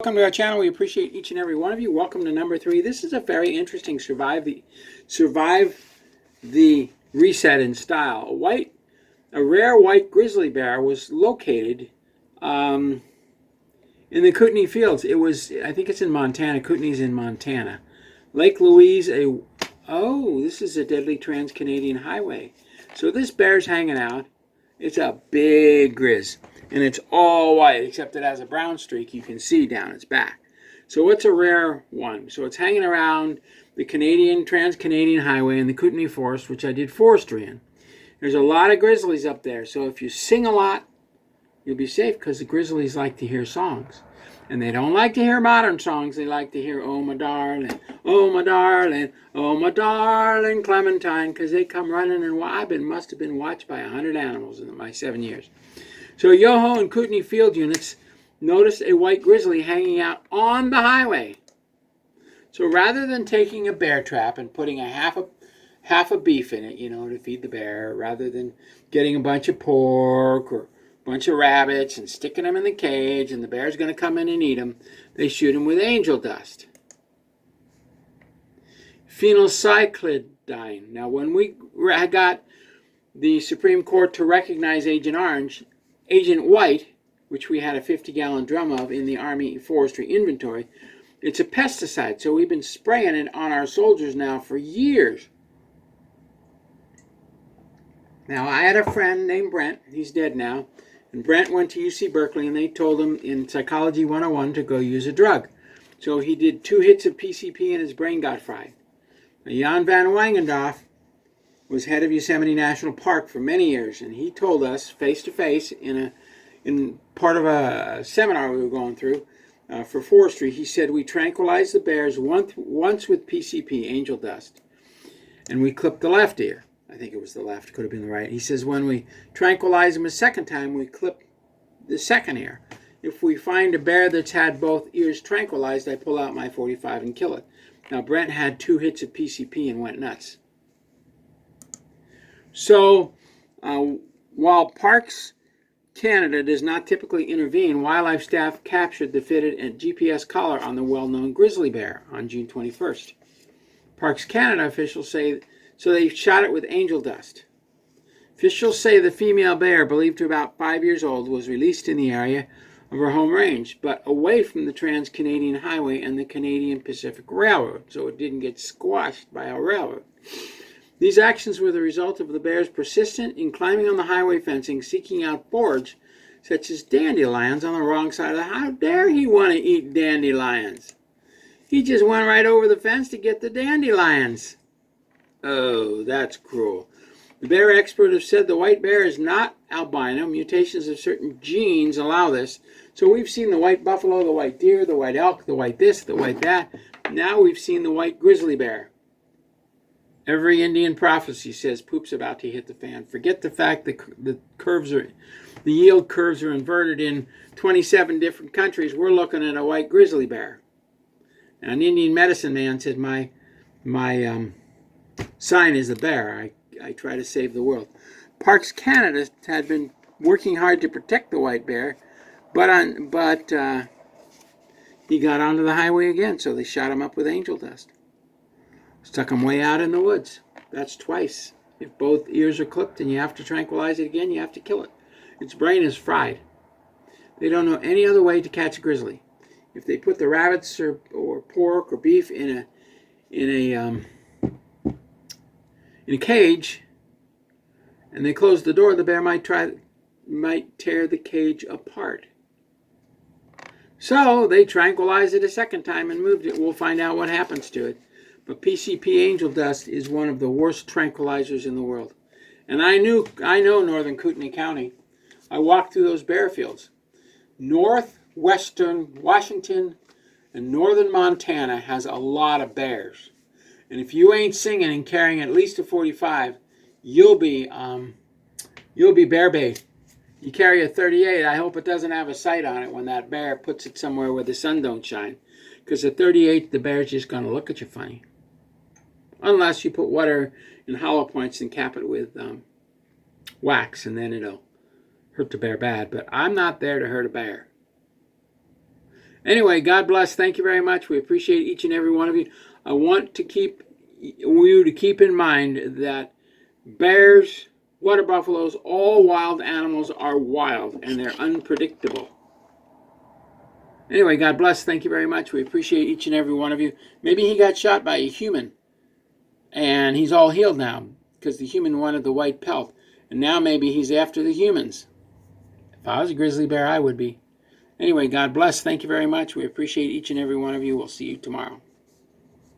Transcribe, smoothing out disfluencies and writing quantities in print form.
Welcome to our channel. We appreciate each and every one of you. Welcome to number 3. This is a very interesting survive the reset in style. A rare white grizzly bear was located in the Kootenai Fields. I think it's in Montana. Kootenai's in Montana. Lake Louise. This is a deadly trans-Canadian highway. So this bear's hanging out. It's a big grizz. And it's all white, except it has a brown streak you can see down its back. So it's a rare one. So it's hanging around the trans-Canadian highway in the Kootenai Forest, which I did forestry in. There's a lot of grizzlies up there. So if you sing a lot, you'll be safe, because the grizzlies like to hear songs. And they don't like to hear modern songs. They like to hear, oh, my darling, oh, my darling, oh, my darling Clementine, because they come running, and must have been watched by 100 animals in my 7 years. So Yoho and Kootenai field units noticed a white grizzly hanging out on the highway. So rather than taking a bear trap and putting a half a beef in it, to feed the bear, rather than getting a bunch of pork or a bunch of rabbits and sticking them in the cage and the bear's going to come in and eat them, they shoot them with angel dust. Phenylcyclidine. Now, when we got the Supreme Court to recognize Agent White, which we had a 50-gallon drum of in the Army Forestry Inventory, it's a pesticide, so we've been spraying it on our soldiers now for years. Now, I had a friend named Brent. He's dead now. And Brent went to UC Berkeley, and they told him in Psychology 101 to go use a drug. So he did 2 hits of PCP, and his brain got fried. Now, Jan van Wangendorf was head of Yosemite National Park for many years, and he told us face-to-face in part of a seminar we were going through for forestry. He said, we tranquilized the bears once with PCP, angel dust, and we clipped the left ear. I think it was the left, could have been the right. He says, when we tranquilize them a second time, we clip the second ear. If we find a bear that's had both ears tranquilized, I pull out my .45 and kill it. Now, Brent had 2 hits of PCP and went nuts. So, while Parks Canada does not typically intervene, wildlife staff captured the fitted and GPS collar on the well-known grizzly bear on June 21st. Parks Canada officials say, so they shot it with angel dust. Officials say the female bear, believed to be about 5 years old, was released in the area of her home range, but away from the Trans-Canadian Highway and the Canadian Pacific Railroad, so it didn't get squashed by a railroad. These actions were the result of the bear's persistent in climbing on the highway fencing, seeking out forage, such as dandelions on the wrong side of the highway. How dare he want to eat dandelions? He just went right over the fence to get the dandelions. Oh, that's cruel. The bear expert have said the white bear is not albino. Mutations of certain genes allow this. So we've seen the white buffalo, the white deer, the white elk, the white this, the white that. Now we've seen the white grizzly bear. Every Indian prophecy says poop's about to hit the fan. Forget the fact that the yield curves are inverted in 27 different countries. We're looking at a white grizzly bear. Now, an Indian medicine man said, my sign is the bear. I try to save the world. Parks Canada had been working hard to protect the white bear, but he got onto the highway again, so they shot him up with angel dust. Stuck him way out in the woods. That's twice. If both ears are clipped and you have to tranquilize it again, you have to kill it. Its brain is fried. They don't know any other way to catch a grizzly. If they put the rabbits or pork or beef in a cage and they close the door, the bear might tear the cage apart. So they tranquilized it a second time and moved it. We'll find out what happens to it. But PCP angel dust is one of the worst tranquilizers in the world. And I know northern Kootenai County. I walked through those bear fields. Northwestern Washington and northern Montana has a lot of bears. And if you ain't singing and carrying at least a .45, you'll be bear bait. You carry a .38, I hope it doesn't have a sight on it when that bear puts it somewhere where the sun don't shine. Because at .38, the bear's just going to look at you funny. Unless you put water in hollow points and cap it with wax, and then it'll hurt the bear bad. But I'm not there to hurt a bear. Anyway, God bless. Thank you very much. We appreciate each and every one of you. I want to keep you to keep in mind that bears, water buffaloes, all wild animals are wild and they're unpredictable. Anyway, God bless. Thank you very much. We appreciate each and every one of you. Maybe he got shot by a human and he's all healed now because the human wanted the white pelt. And now maybe he's after the humans. If I was a grizzly bear, I would be. Anyway, God bless. Thank you very much. We appreciate each and every one of you. We'll see you tomorrow.